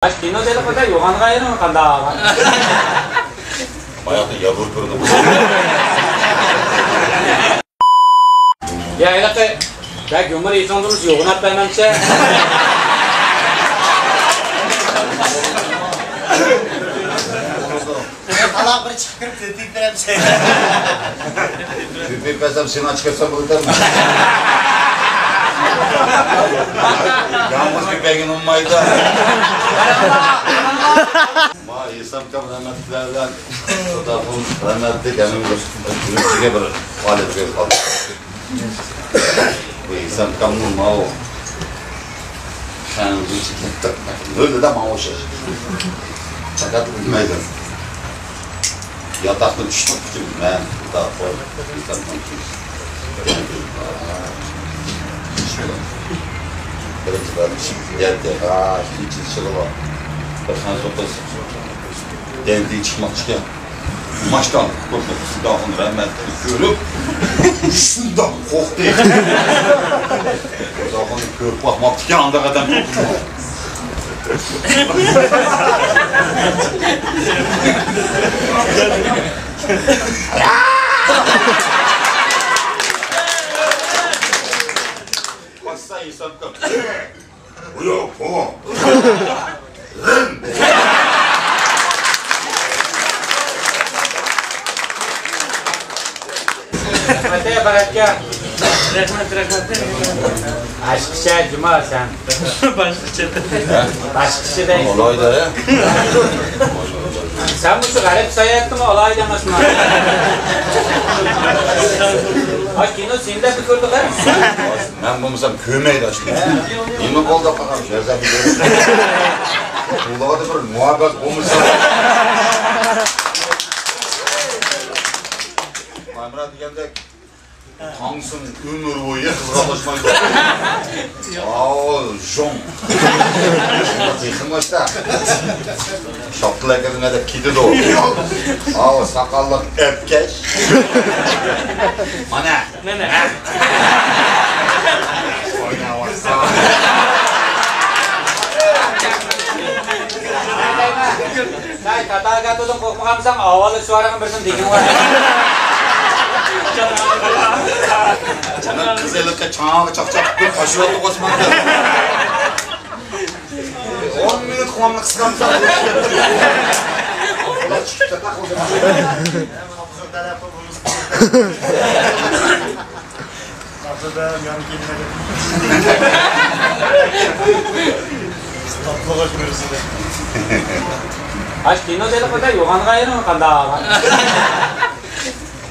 Kino deli kota yoğan gayrı mı kanda ağaban? Hayatı yavur kırdım. Ya elakı, ya gömür yiyeceğiniz yoğun atlaymanca. Allah bir çıkıp tetiklerim şey. Tüpürmezsem seni açık etsem bulutar mı? Yalnız bir begin olmaydı. Ma İslam kabul rahmetlilerden Sodafun rahmetli emin gürültüge bir alet bir kaldı. Bu İslam kabul ma o. Sen bu çıkıp böyle de ma o şey. Fakat bilmeydin. Yatakta düştük bütün ben daha fazla İslam kabul. Birinci kardeşim geldi. Hiç çılgın. Başkan sopası. Geldi çıkmak çıkan. Maçtan korkmasın daha onu rahmetli görüp şundan korktu. O zaman görüp bakmak çıkan anda kadar korktu. Baksa insan kapı. Bu yok o. Rahmete barakke. Rahmet. Aşkışa cuma sen. Başkışı değil. Olay da ya. Sen bu şu garip sayattı mı olay demesin abi. Ha kino seni de tükürdük ha. Ben bulmuşsam köymeyi de açtım. Yeni kol da bakalım. Şerzen gidiyorum. Kulağda bir muhabbet bulmuşsam. Mamrat geldik. Tansın ömür boyu kızga başmaydı. Jom. Yıkım işte. Şaptıla geldiğine de kidi de o. Sakallık öpkeş. Mana? Ne? Say kata tutun kokmakamsan avalı suaranın birinin dikin var. Kız elikte çanağı çak bir taşı oldu Osman'da. 10 minut kulağımda kıskanmışlar. Ulan çıkıp da tak o zaman. Kapıda yan kelime. Tatlı bakmıyoruz size. Aç kino deli kota yoğan gayrı mı kanda ağaban?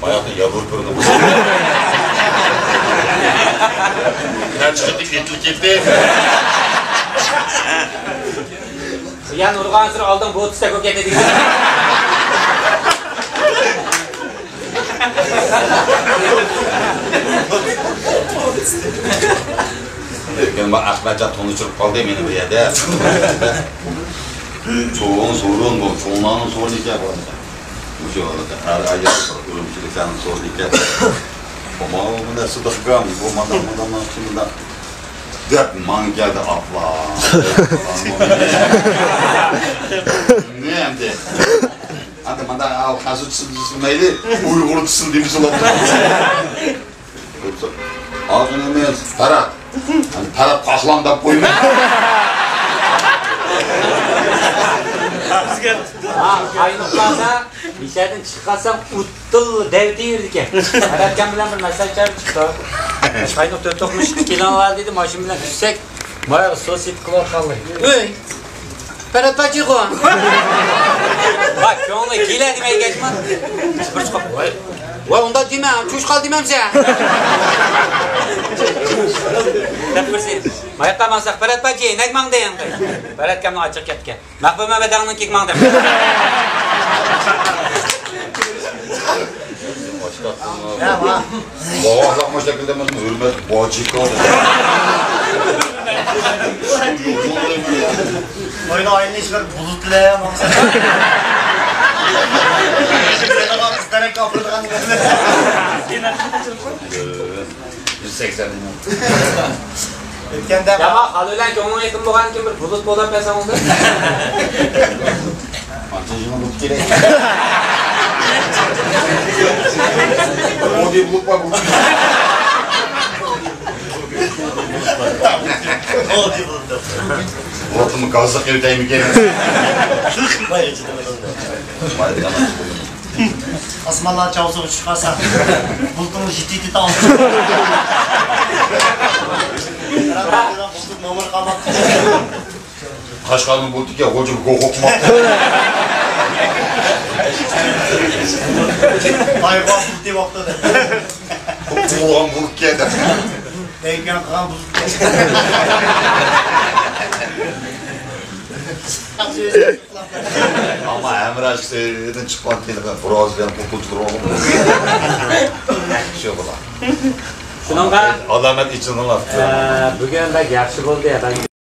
Hayatı yavur kırdım. Ne çıktı etlik etti. Yan urgan sır aldın bu tüste kök ededik. Erken bak Ahmetcan tonuşurup kaldı beni bir yerde. Çoğun sorun bu. Çoğunların sorun hikaye var. Bu şey oldu. Her ayet ölümcülük senin sorun hikaye. Ama bu ne sıdıkkan. Bu madamdan şimdi de dört man geldi abla. Ne hem de. Hadi madem al kazı çizmeydi. Uygulu çizim demiş olalım. Ağzını emez. Ferhat. Hani Ferhat kahlandan koyma. Aynıklarda içeriden çıkarsan uttul devdi yürüdük. Aratken bilen bir mesaj çıktı. Aynık dörtokmuş kilan var dedi maşın bilen düşsek. Bayağı sosyet kulak kaldı. Öy! Ferhat bacı koğan. Bak şu anda gile demeye geçme. Sıfır çıkıp. Vay onda demem, çuşkal demem sen. Tepkirsin. Mayakta mansak Ferhat bacı, nek mang dayan kay. Ferhat kamla açık yatken. Makbuma bedağının kek mang dayan. Ya ma. Baba azalma şekilde mi? Hürmet bacı kaldı. Oyunu aynı işler bulutlayamam. Sen ama kızlara kapırdıgan geldi. 180 milyon. Ötkende Yama halıyla kim ona yakın boğan kim bir bulut boğdan ben sana onda. Antacığına bulut gerek. O diye bulut var bulut. o diye bulundu. Bulut'umu kazık evdeyim gene. Vay içi demek oldu. Vay be anasını. Asmanlar çavuşu çıkarsa bulduğumuz ciddi tamam. Bulduk mamur kalmak. Kaşkanın bulduk ya koca bir kokokma. Hayır bu bulduk diye baktı da. Ulan bulut geldi. Deyken kalan bulduk Ama Emre işte çıkmak değil. Biraz benim kurtuluştur oğlum. Şey yapalım. Şununla Alamet içinden laf. bugün de yaxshi bo'ldi ya ben